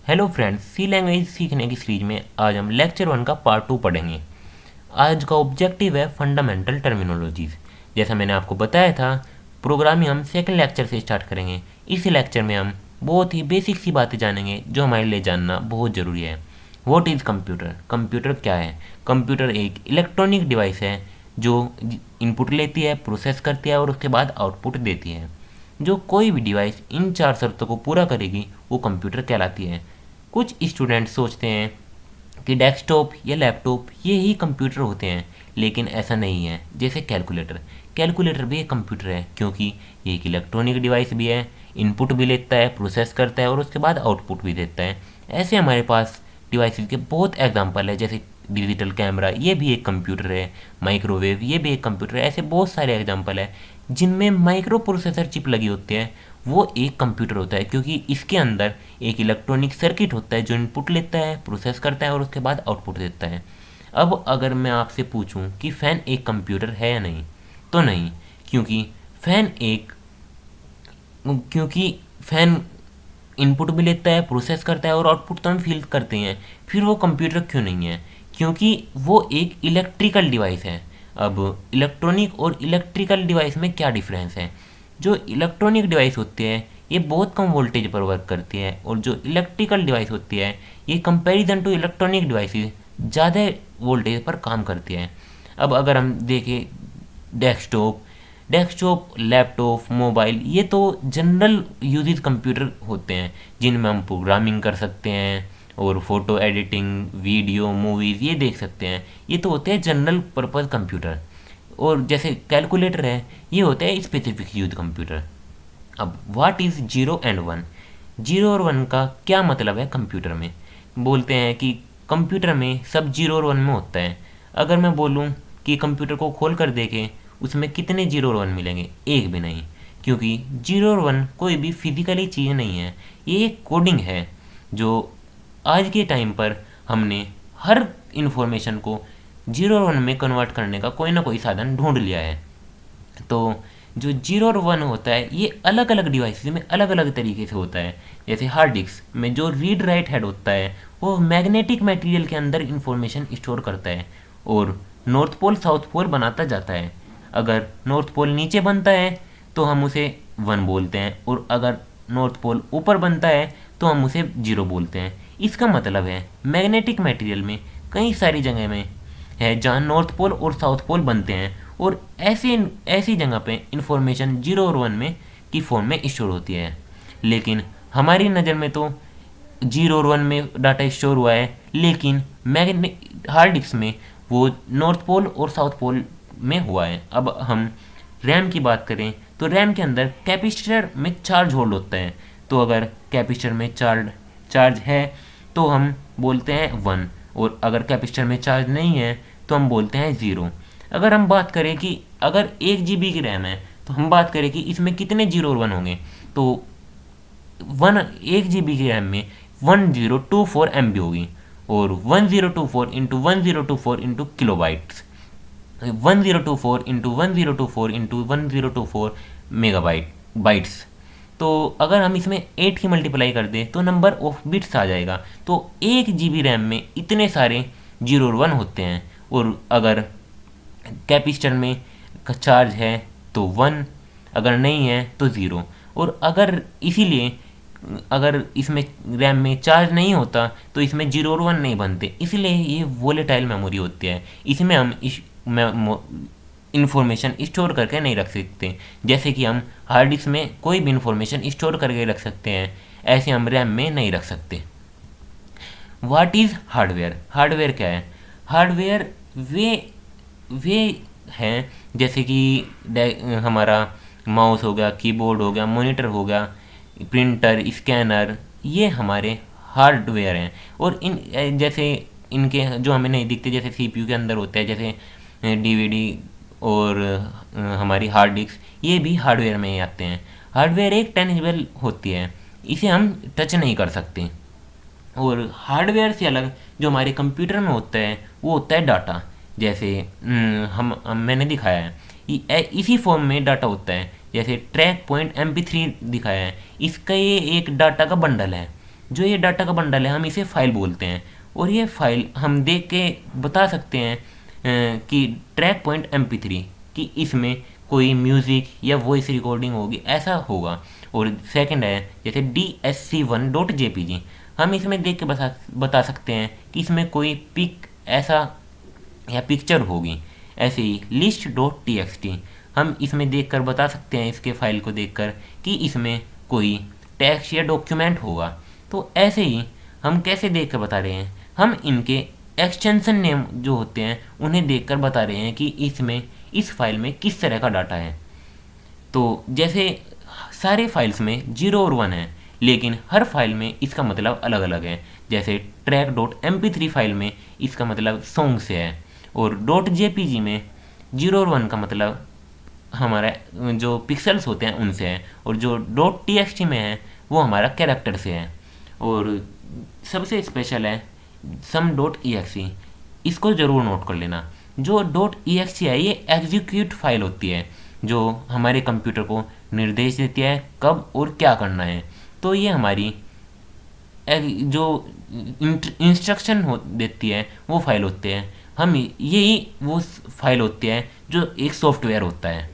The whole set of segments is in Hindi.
हेलो फ्रेंड्स, सी लैंग्वेज सीखने की सीरीज में आज हम लेक्चर 1 का पार्ट 2 पढ़ेंगे। आज का ऑब्जेक्टिव है फंडामेंटल टर्मिनोलॉजीज। जैसा मैंने आपको बताया था, प्रोग्रामिंग हम सेकंड लेक्चर से स्टार्ट करेंगे। इस लेक्चर में हम बहुत ही बेसिक सी बातें जानेंगे जो हमारे लिए जानना बहुत ज़रूरी है। What is computer? कंप्यूटर क्या है? कंप्यूटर एक इलेक्ट्रॉनिक डिवाइस है जो इनपुट लेती है, प्रोसेस करती है और उसके बाद आउटपुट देती है। जो कोई भी डिवाइस इन चार शर्तों को पूरा करेगी वो कंप्यूटर कहलाती है। कुछ स्टूडेंट सोचते हैं कि डेस्कटॉप या लैपटॉप ये ही कंप्यूटर होते हैं, लेकिन ऐसा नहीं है। जैसे कैलकुलेटर, कैलकुलेटर भी एक कंप्यूटर है क्योंकि ये एक इलेक्ट्रॉनिक डिवाइस भी है, इनपुट भी लेता है, प्रोसेस करता है और उसके बाद आउटपुट भी देता है। ऐसे हमारे पास डिवाइसेस के बहुत एग्जांपल है, जैसे डिजिटल कैमरा ये भी एक कंप्यूटर है, माइक्रोवेव ये भी एक कंप्यूटर है। ऐसे बहुत सारे एग्जांपल है जिनमें माइक्रो प्रोसेसर चिप लगी होती है, वो एक कंप्यूटर होता है क्योंकि इसके अंदर एक इलेक्ट्रॉनिक सर्किट होता है जो इनपुट लेता है, प्रोसेस करता है और उसके बाद आउटपुट देता है। अब अगर मैं आपसे पूछूं कि फ़ैन एक कंप्यूटर है या नहीं, तो नहीं, क्योंकि फ़ैन एक क्योंकि फ़ैन इनपुट भी लेता है, प्रोसेस करता है और आउटपुट तो हम फील करते हैं। फिर वो कंप्यूटर क्यों नहीं है? क्योंकि वो एक इलेक्ट्रिकल डिवाइस है। अब इलेक्ट्रॉनिक और इलेक्ट्रिकल डिवाइस में क्या डिफरेंस है? जो इलेक्ट्रॉनिक डिवाइस होती है ये बहुत कम वोल्टेज पर वर्क करती है और जो इलेक्ट्रिकल डिवाइस होती है ये कंपैरिजन टू इलेक्ट्रॉनिक डिवाइसेस ज़्यादा वोल्टेज पर काम करती है। अब अगर हम देखें डेस्कटॉप डेस्कटॉप लैपटॉप, मोबाइल, ये तो जनरल यूजेज कंप्यूटर होते हैं जिनमें हम प्रोग्रामिंग कर सकते हैं और फोटो एडिटिंग, वीडियो, मूवीज़ ये देख सकते हैं। ये तो होते हैं जनरल पर्पज़ कंप्यूटर। और जैसे कैलकुलेटर है ये होता है स्पेसिफिक यूज कंप्यूटर। अब what is zero and one? Zero और वन का क्या मतलब है कंप्यूटर में? बोलते हैं कि कंप्यूटर में सब जीरो और वन में होता है। अगर मैं बोलूँ कि कंप्यूटर को खोल कर देखें उसमें कितने जीरो और वन मिलेंगे? एक भी नहीं, क्योंकि जीरो और वन कोई भी फिजिकली चीज़ नहीं है, ये एक कोडिंग है जो आज के टाइम पर हमने हर इंफॉर्मेशन को जीरो और वन में कन्वर्ट करने का कोई ना कोई साधन ढूंढ लिया है। तो जो जीरो और वन होता है ये अलग अलग डिवाइसेस में अलग अलग तरीके से होता है। जैसे हार्ड डिस्क में जो रीड राइट हेड होता है वो मैग्नेटिक मटेरियल के अंदर इंफॉर्मेशन स्टोर करता है और नॉर्थ पोल साउथ पोल बनाता जाता है। अगर नॉर्थ पोल नीचे बनता है तो हम उसे वन बोलते हैं और अगर नॉर्थ पोल ऊपर बनता है तो हम उसे जीरो बोलते हैं। इसका मतलब है मैग्नेटिक मटेरियल में कई सारी जगह में है जहाँ नॉर्थ पोल और साउथ पोल बनते हैं और ऐसी ऐसी जगह पे इंफॉर्मेशन जीरो और वन में की फॉर्म में स्टोर होती है। लेकिन हमारी नज़र में तो जीरो और वन में डाटा स्टोर हुआ है, लेकिन मैग्ने हार्ड डिस्क में वो नॉर्थ पोल और साउथ पोल में हुआ है। अब हम रैम की बात करें तो रैम के अंदर कैपेसिटर में चार्ज होल्ड होता है। तो अगर कैपेसिटर में चार्ज है तो हम बोलते हैं वन और अगर कैपेसिटर में चार्ज नहीं है तो हम बोलते हैं ज़ीरो। अगर हम बात करें कि अगर 1 GB की रैम है तो हम बात करें कि इसमें कितने जीरो और वन होंगे, तो 1 GB की रैम में 1024 MB होगी और 1024 into 1024 into kilo bytes, 1024 into 1024 into 1024 megabyte bytes. तो अगर हम इसमें 8 की मल्टीप्लाई कर दें तो नंबर ऑफ बिट्स आ जाएगा। तो 1 GB रैम में इतने सारे जीरो और वन होते हैं और अगर कैपेसिटर में चार्ज है तो वन, अगर नहीं है तो ज़ीरो। और अगर इसीलिए अगर इसमें रैम में चार्ज नहीं होता तो इसमें जीरो और वन नहीं बनते, इसलिए ये वोलेटाइल मेमोरी होती है। इसमें हम इंफॉर्मेशन स्टोर करके नहीं रख सकते। जैसे कि हम हार्ड डिस्क में कोई भी इंफॉर्मेशन स्टोर करके रख सकते हैं, ऐसे हम रैम में नहीं रख सकते। What is hardware? हार्डवेयर क्या है? हार्डवेयर वे हैं जैसे कि हमारा माउस हो गया, कीबोर्ड हो गया, मॉनिटर हो गया, प्रिंटर, स्कैनर, ये हमारे हार्डवेयर हैं। और इन जैसे इनके जो हमें नहीं दिखते जैसे सीपीयू के अंदर होते हैं, जैसे डीवीडी और हमारी हार्ड डिस्क, ये भी हार्डवेयर में ही आते हैं। हार्डवेयर एक टेंजिबल होती है, इसे हम टच नहीं कर सकते। और हार्डवेयर से अलग जो हमारे कंप्यूटर में होता है वो होता है डाटा। जैसे मैंने दिखाया है इसी फॉर्म में डाटा होता है। जैसे ट्रैक पॉइंट MP3 दिखाया है, इसका ये एक डाटा का बंडल है। जो ये डाटा का बंडल है हम इसे फाइल बोलते हैं। और ये फाइल हम देख के बता सकते हैं कि ट्रैक पॉइंट MP3 कि इसमें कोई म्यूज़िक या वॉइस रिकॉर्डिंग होगी, ऐसा होगा। और सेकंड है जैसे DSC1.jpg, हम इसमें देख के बता सकते हैं कि इसमें कोई पिक ऐसा या पिक्चर होगी। ऐसे ही list.txt, हम इसमें देखकर बता सकते हैं, इसके फाइल को देखकर, कि इसमें कोई टेक्स्ट या डॉक्यूमेंट होगा। तो ऐसे ही हम कैसे देख कर बता रहे हैं, हम इनके एक्सटेंशन नेम जो होते हैं उन्हें देखकर बता रहे हैं कि इसमें इस फाइल में किस तरह का डाटा है। तो जैसे सारे फाइल्स में 0 और 1 है, लेकिन हर फाइल में इसका मतलब अलग अलग है। जैसे track.mp3 फाइल में इसका मतलब सॉन्ग से है, और .jpg में 0 और 1 का मतलब हमारा जो पिक्सल्स होते हैं उनसे है, और जो .txt में है वो हमारा कैरेक्टर से है। और सबसे स्पेशल है sum.exe, इसको ज़रूर नोट कर लेना। जो .exe है ये एग्जीक्यूट फाइल होती है जो हमारे कंप्यूटर को निर्देश देती है कब और क्या करना है। तो ये हमारी जो इंस्ट्रक्शन देती है वो फाइल होते हैं। हम यही वो फाइल होती है जो एक सॉफ्टवेयर होता है।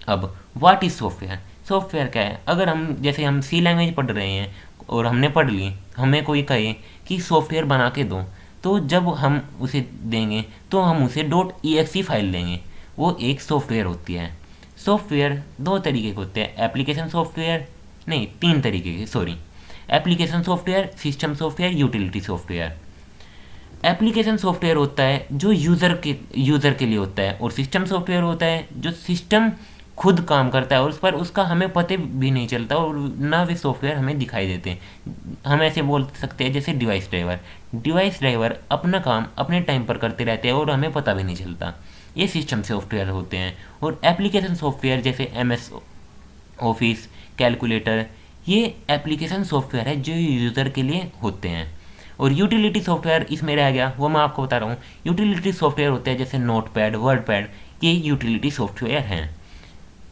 अब व्हाट इज़ सॉफ्टवेयर? सॉफ्टवेयर क्या है? अगर हम जैसे हम C लैंग्वेज पढ़ रहे हैं और हमने पढ़ ली, हमें कोई कहे कि सॉफ्टवेयर बना के दो, तो जब हम उसे देंगे तो हम उसे .exe फाइल देंगे, वो एक सॉफ्टवेयर होती है। सॉफ्टवेयर दो तरीके के होते हैं, एप्लीकेशन सॉफ्टवेयर, नहीं 3 तरीके के, sorry, application software, system software, utility software. Application software होता है जो यूज़र के लिए होता है, और सिस्टम सॉफ्टवेयर होता है जो सिस्टम खुद काम करता है और उस पर उसका हमें पता भी नहीं चलता, और ना वे सॉफ्टवेयर हमें दिखाई देते हैं। हम ऐसे बोल सकते हैं जैसे डिवाइस ड्राइवर अपना काम अपने टाइम पर करते रहते हैं और हमें पता भी नहीं चलता। ये सिस्टम सॉफ्टवेयर होते हैं। और एप्लीकेशन सॉफ्टवेयर जैसे MS ऑफिस, कैलकुलेटर, ये एप्लीकेशन सॉफ्टवेयर है जो यूज़र के लिए होते हैं। और यूटिलिटी सॉफ्टवेयर इसमें रह गया, वो मैं आपको बता रहा हूँ। यूटिलिटी सॉफ्टवेयर होते हैं जैसे नोटपैड, वर्डपैड, ये यूटिलिटी सॉफ्टवेयर हैं।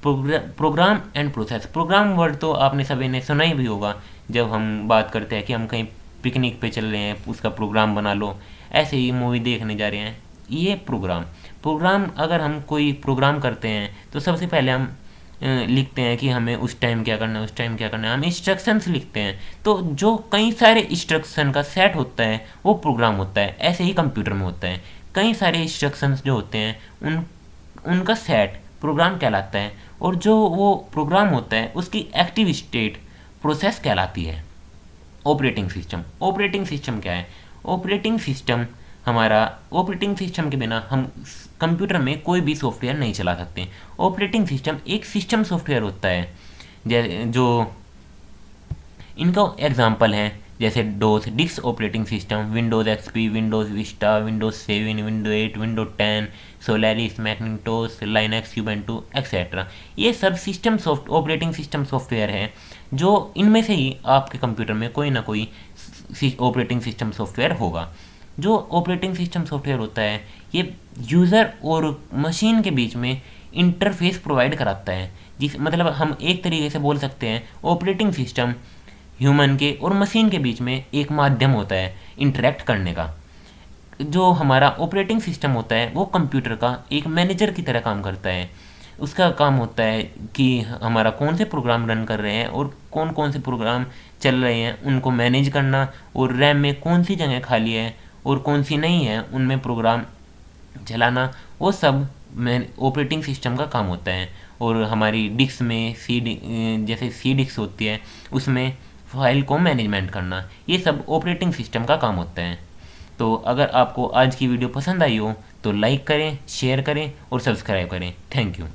Program and process, program word तो आपने सभी ने सुना ही भी होगा जब हम बात करते हैं कि हम कहीं पिकनिक पे चल रहे हैं, उसका प्रोग्राम बना लो, ऐसे ही मूवी देखने जा रहे हैं, ये प्रोग्राम अगर हम कोई प्रोग्राम करते हैं तो सबसे पहले हम लिखते हैं कि हमें उस टाइम क्या करना है, उस टाइम क्या करना है, हम इंस्ट्रक्शंस लिखते हैं। तो जो कई सारे इंस्ट्रक्शन का सेट होता है वो प्रोग्राम होता है। ऐसे ही कंप्यूटर में होता है, कई सारे इंस्ट्रक्शंस जो होते हैं उनका सेट प्रोग्राम कहलाता है, और जो वो प्रोग्राम होता है उसकी एक्टिव स्टेट प्रोसेस कहलाती है। ऑपरेटिंग सिस्टम क्या है? ऑपरेटिंग सिस्टम के बिना हम कंप्यूटर में कोई भी सॉफ्टवेयर नहीं चला सकते। ऑपरेटिंग सिस्टम एक सिस्टम सॉफ्टवेयर होता है जो इनका एग्जांपल है जैसे DOS disk operating system, Windows XP, Windows Vista, Windows 7, Windows 8, Windows 10, Solaris, Macintosh, Linux, Ubuntu etcetera. ये सब ऑपरेटिंग सिस्टम सॉफ्टवेयर है जो इनमें से ही आपके कंप्यूटर में कोई ना कोई ऑपरेटिंग सिस्टम सॉफ्टवेयर होगा। जो ऑपरेटिंग सिस्टम सॉफ्टवेयर होता है ये यूज़र और मशीन के बीच में इंटरफेस प्रोवाइड कराता है। जिस मतलब हम एक तरीके से बोल सकते हैं ऑपरेटिंग सिस्टम ह्यूमन के और मशीन के बीच में एक माध्यम होता है इंटरेक्ट करने का। जो हमारा ऑपरेटिंग सिस्टम होता है वो कंप्यूटर का एक मैनेजर की तरह काम करता है। उसका काम होता है कि हमारा कौन से प्रोग्राम रन कर रहे हैं और कौन कौन से प्रोग्राम चल रहे हैं उनको मैनेज करना, और रैम में कौन सी जगह खाली है और कौन सी नहीं है उनमें प्रोग्राम चलाना, वो सब ऑपरेटिंग सिस्टम का काम होता है। और हमारी डिस्क में जैसे सी डिस्क होती है उसमें फाइल को मैनेजमेंट करना, ये सब ऑपरेटिंग सिस्टम का काम होता है। तो अगर आपको आज की वीडियो पसंद आई हो तो लाइक करें, शेयर करें और सब्सक्राइब करें। Thank you.